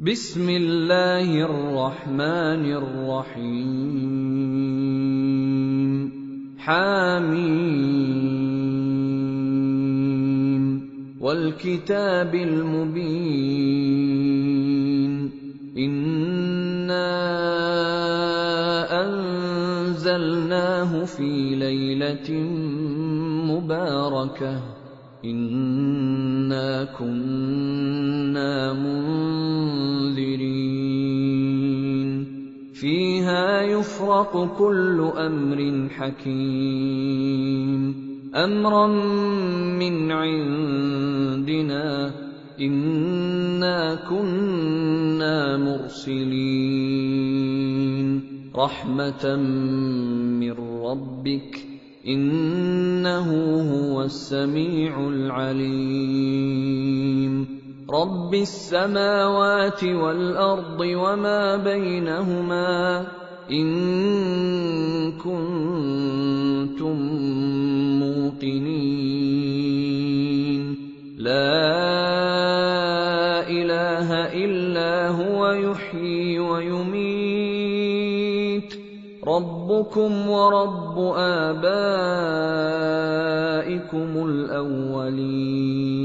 بسم الله الرحمن الرحيم حميم والكتاب المبين إنا أنزلناه في ليلة مباركة إنا كنا منذرين فيها يفرق كل أمر حكيم أمرا من عندنا إنا كنا مرسلين رحمة من ربك إنه هو السميع العليم رب السماوات والأرض وما بينهما إن كنتم موقنين لا إله إلا هو يحيي ويميت ربكم ورب آبائكم الأولين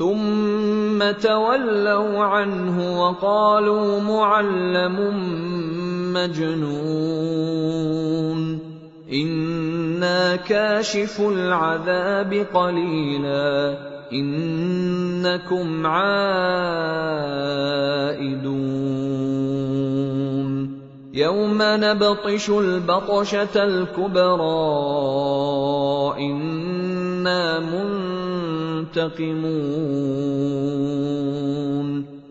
ثم تولوا عنه وقالوا معلم مجنون إنا كاشف العذاب قليلا إنكم عائدون يوم نبطش البطشة الكبرى إنا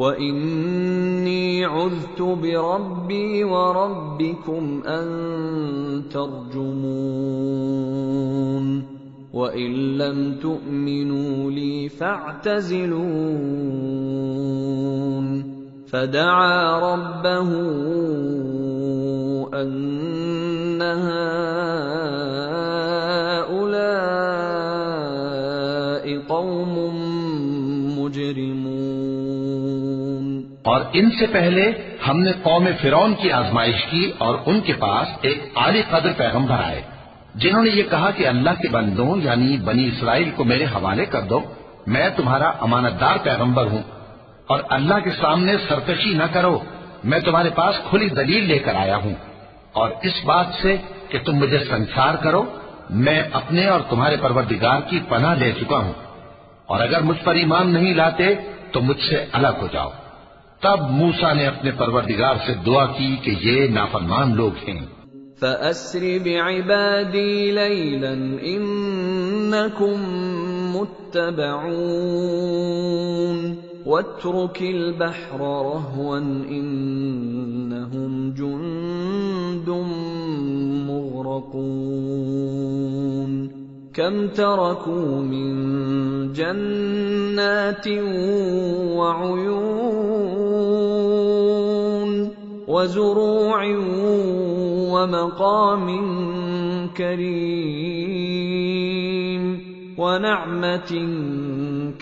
وإني عذت بربي وربكم أن ترجمون وَإِن لَّمْ تُؤْمِنُوا لِي فَاعْتَزِلُونِ فَدَعَا رَبَّهُ أَنَّ هَٰؤُلَاءِ قَوْمٌ مُجْرِمُونَ۔ اور ان سے پہلے ہم نے قوم فرعون کی آزمائش کی اور ان کے پاس ایک عالی قدر پیغمبر آئے جنہوں نے یہ کہا کہ اللہ کے بندوں یعنی بنی اسرائیل کو میرے حوالے کر دو، میں تمہارا امانت دار پیغمبر ہوں، اور اللہ کے سامنے سرکشی نہ کرو، میں تمہارے پاس کھلی دلیل لے کر آیا ہوں، اور اس بات سے کہ تم مجھے سنسار کرو میں اپنے اور تمہارے پروردگار کی پناہ لے چکا ہوں، اور اگر مجھ پر ایمان نہیں لاتے تو مجھ سے الگ ہو جاؤ۔ تب موسیٰ نے اپنے پروردگار سے دعا کی کہ یہ نافرمان لوگ ہیں۔ فَأَسْرِ بِعِبَادِي لَيْلًا إِنَّكُمْ مُتَّبَعُونَ وَاتْرُكِ الْبَحْرَ رَهْوًا إِنَّهُمْ جُندٌ مُغْرَقُونَ كَمْ تَرَكُوا مِنْ جَنَّاتٍ وَعُيُونٍ وَزُرُوعٍ وَمَقَامٍ كَرِيمٍ وَنَعْمَةٍ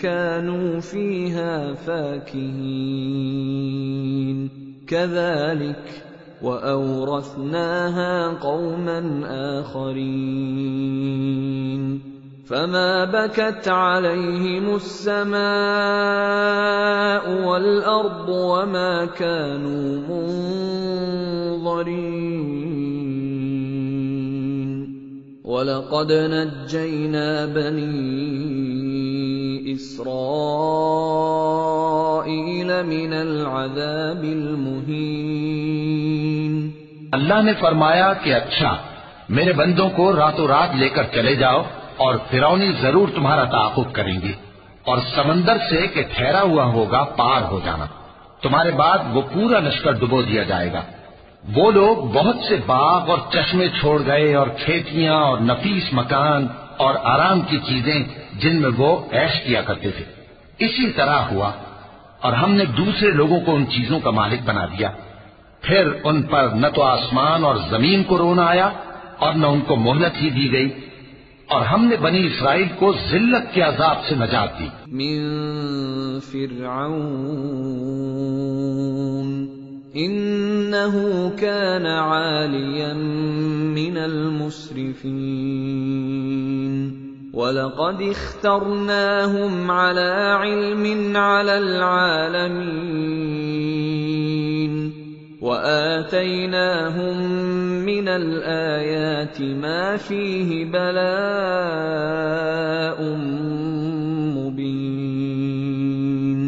كَانُوا فِيهَا فَاكِهِينَ كَذَلِكَ وَأَوْرَثْنَاهَا قَوْمًا آخَرِينَ فَمَا بَكَتْ عَلَيْهِمُ السَّمَاءُ وَالْأَرْضُ وَمَا كَانُوا مُنظَرِينَ وَلَقَدْ نَجَّيْنَا بَنِي إِسْرَائِيلَ مِنَ الْعَذَابِ الْمُهِينِ۔ اللہ نے فرمایا کہ اچھا میرے بندوں کو راتوں رات لے کر چلے جاؤ، اور فرعونی ضرور تمہارا تعاقب کریں گے، اور سمندر سے کہ ٹھہرا ہوا ہوگا پار ہو جانا، تمہارے بعد وہ پورا لشکر ڈبو دیا جائے گا۔ وہ لوگ بہت سے باغ اور چشمے چھوڑ گئے اور کھیتیاں اور نفیس مکان اور آرام کی چیزیں جن میں وہ عیش کیا کرتے تھے۔ اسی طرح ہوا، اور ہم نے دوسرے لوگوں کو ان چیزوں کا مالک بنا دیا، پھر ان پر نہ تو آسمان اور زمین کو رونا آیا اور نہ ان کو مہلت ہی دی گئی، اور ہم نے بنی اسرائیل کو ذلت کے عذاب سے نجات دی۔ من فرعون انه كان عاليا من المسرفين وَلَقَدِ اخْتَرْنَاهُمْ عَلَى عِلْمٍ عَلَى الْعَالَمِينَ وَآتَيْنَاهُمْ مِنَ الْآيَاتِ مَا فِيهِ بَلَاءٌ مُبِينٌ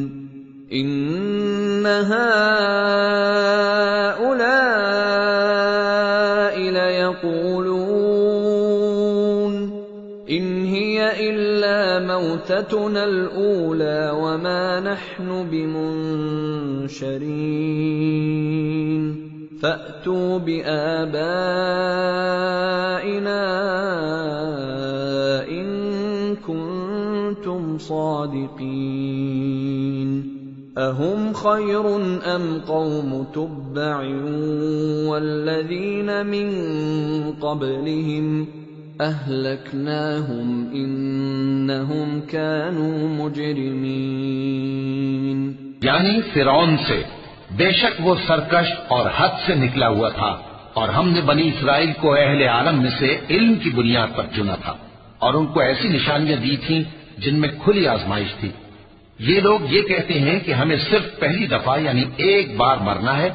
إِنَّ هَٰؤُلَاءِ لَيَقُولُونَ إِنْ هِيَ إِلَّا مَوْتَتُنَا الْأُولَىٰ وَمَا نَحْنُ بِمُنشَرِينَ فَأْتُوا بِآبَائِنَا إِن كُنتُمْ صَادِقِينَ أَهُمْ خَيْرٌ أَمْ قَوْمُ تُبَّعٍ وَالَّذِينَ مِن قَبْلِهِمْ أَهْلَكْنَاهُمْ إِنَّهُمْ كَانُوا مُجْرِمِينَ یعنی فرعون سے بے شک وہ سرکش اور حد سے نکلا ہوا تھا، اور ہم نے بنی اسرائیل کو اہل عالم میں سے علم کی بنیاد پر چنا تھا، اور ان کو ایسی نشانیاں دی تھیں جن میں کھلی آزمائش تھی۔ یہ لوگ یہ کہتے ہیں کہ ہمیں صرف پہلی دفعہ یعنی ایک بار مرنا ہے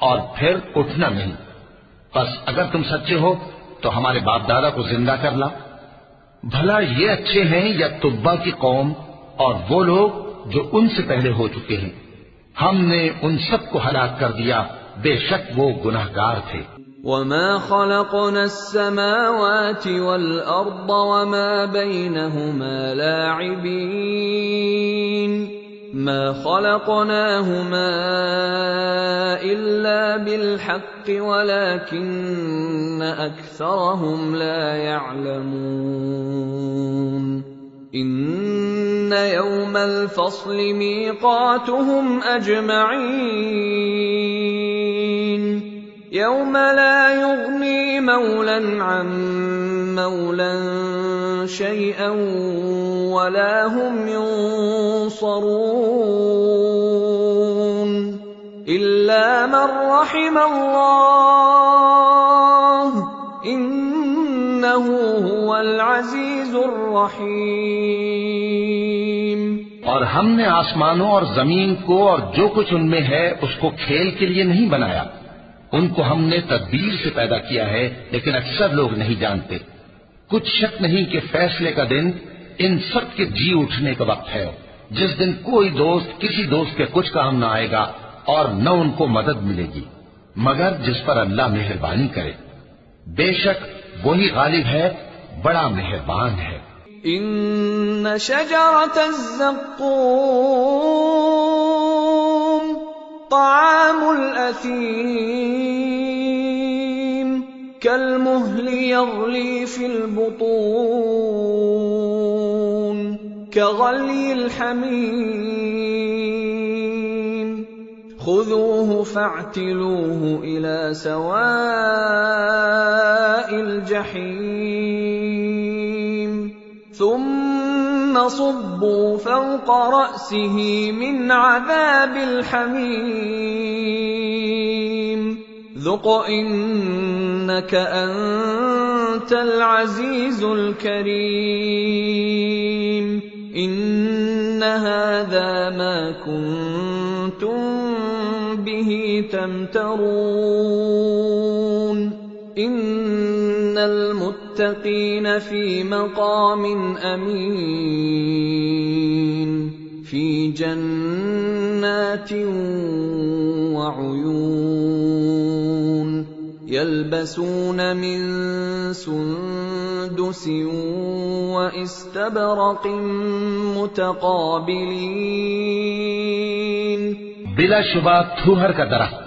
اور پھر اٹھنا نہیں، بس اگر تم سچے ہو تو ہمارے باپ دادا کو زندہ کر لا۔ بھلا یہ اچھے ہیں یا تبا کی قوم اور وہ لوگ جو ان سے پہلے ہو چکے ہیں؟ ہم نے ان سب کو ہلاک کر دیا، بے شک وہ گناہگار تھے۔ وَمَا خَلَقْنَا السَّمَاوَاتِ وَالْأَرْضَ وَمَا بَيْنَهُمَا لَاعِبِينَ مَا خَلَقْنَاهُمَا إِلَّا بِالْحَقِّ وَلَكِنَّ أَكْثَرَهُمْ لَا يَعْلَمُونَ إن يوم الفصل ميقاتهم أجمعين يوم لا يغني مولا عن مولا شيئا ولا هم ينصرون إلا من رحم الله إنه هو العزيز الرحيم۔ اور ہم نے آسمانوں اور زمین کو اور جو کچھ ان میں ہے اس کو کھیل کے لیے نہیں بنایا، ان کو ہم نے تدبیر سے پیدا کیا ہے، لیکن اکثر لوگ نہیں جانتے۔ کچھ شک نہیں کہ فیصلے کا دن ان سب کے جی اٹھنے کا وقت ہے، جس دن کوئی دوست کسی دوست کے کچھ کام نہ آئے گا اور نہ ان کو مدد ملے گی مگر جس پر اللہ مہربانی کرے۔ بے شک وہی غالب ہے، بڑا مہربان ہے۔ ان شجرۃ الزقوم طعام الاثیم كالمهل يغلي في البطون كغلي الحميم خذوه فاعتلوه إلى سواء الجحيم ثم صبوا فوق رأسه من عذاب الحميم ذق إنك أنت العزيز الكريم إن هذا ما كنتم به تمترون إن المتقين في مقام أمين في جنات وعيون يلبسون من سندس واستبرق متقابلين۔ بلا شبہ تھوہر کا درخت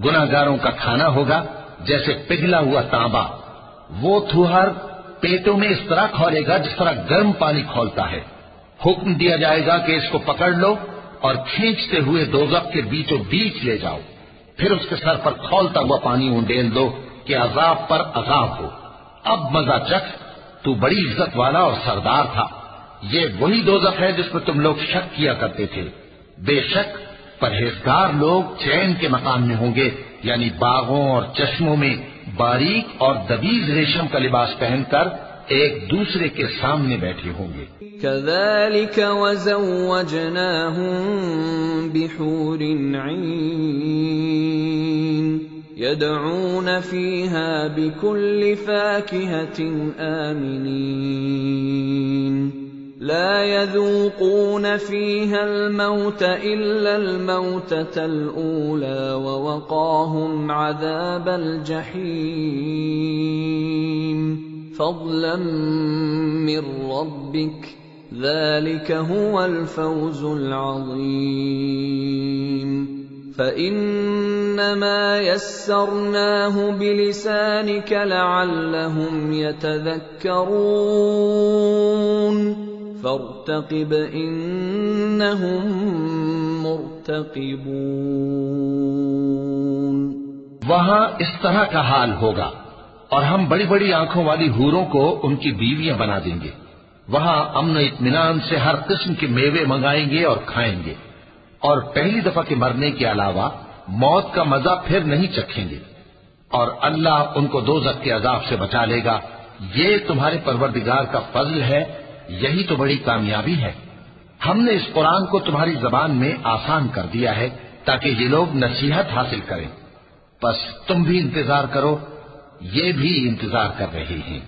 گناہگاروں کا کھانا ہوگا جیسے پگھلا ہوا تانبا۔ وہ تھوہر پیٹوں میں اس طرح کھولے گا جس طرح گرم پانی کھولتا ہے۔ حکم دیا جائے گا کہ اس کو پکڑ لو اور کھینچتے ہوئے دوزخ کے بیچوں بیچ لے جاؤ، پھر اس کے سر پر کھولتا ہوا پانی اونڈیل دو کہ عذاب پر عذاب ہو۔ اب مزہ چکھ، تو بڑی عزت والا اور سردار تھا۔ یہ وہی دوزخ ہے جس پر تم لوگ شک کیا کرتے تھے۔ بے شک پرہیزگار لوگ چین کے مقام میں ہوں گے، یعنی باغوں اور چشموں میں باریک اور دبیز ریشم کا لباس پہن کر ایک دوسرے کے سامنے بیٹھے ہوں گے۔ كذلك وزوجناهم بحور عين يدعون فيها بكل فاكهة آمنين لا يذوقون فيها الموت إلا الموتة الأولى ووقاهم عذاب الجحيم فضلا من ربك ذلك هو الفوز العظيم فإنما يسرناه بلسانك لعلهم يتذكرون فارتقب إنهم مرتقبون۔ وہاں اس طرح کا حال ہوگا اور ہم بڑی بڑی آنکھوں والی حوروں کو ان کی بیویاں بنا دیں گے۔ وہاں امن و اطمینان سے ہر قسم کے میوے منگائیں گے اور کھائیں گے، اور پہلی دفعہ کے مرنے کے علاوہ موت کا مزہ پھر نہیں چکھیں گے، اور اللہ ان کو دوزخ کے عذاب سے بچا لے گا۔ یہ تمہارے پروردگار کا فضل ہے، یہی تو بڑی کامیابی ہے۔ ہم نے اس قرآن کو تمہاری زبان میں آسان کر دیا ہے تاکہ یہ لوگ نصیحت حاصل کریں، بس تم بھی انتظار کرو، یہ بھی انتظار کر رہے ہیں۔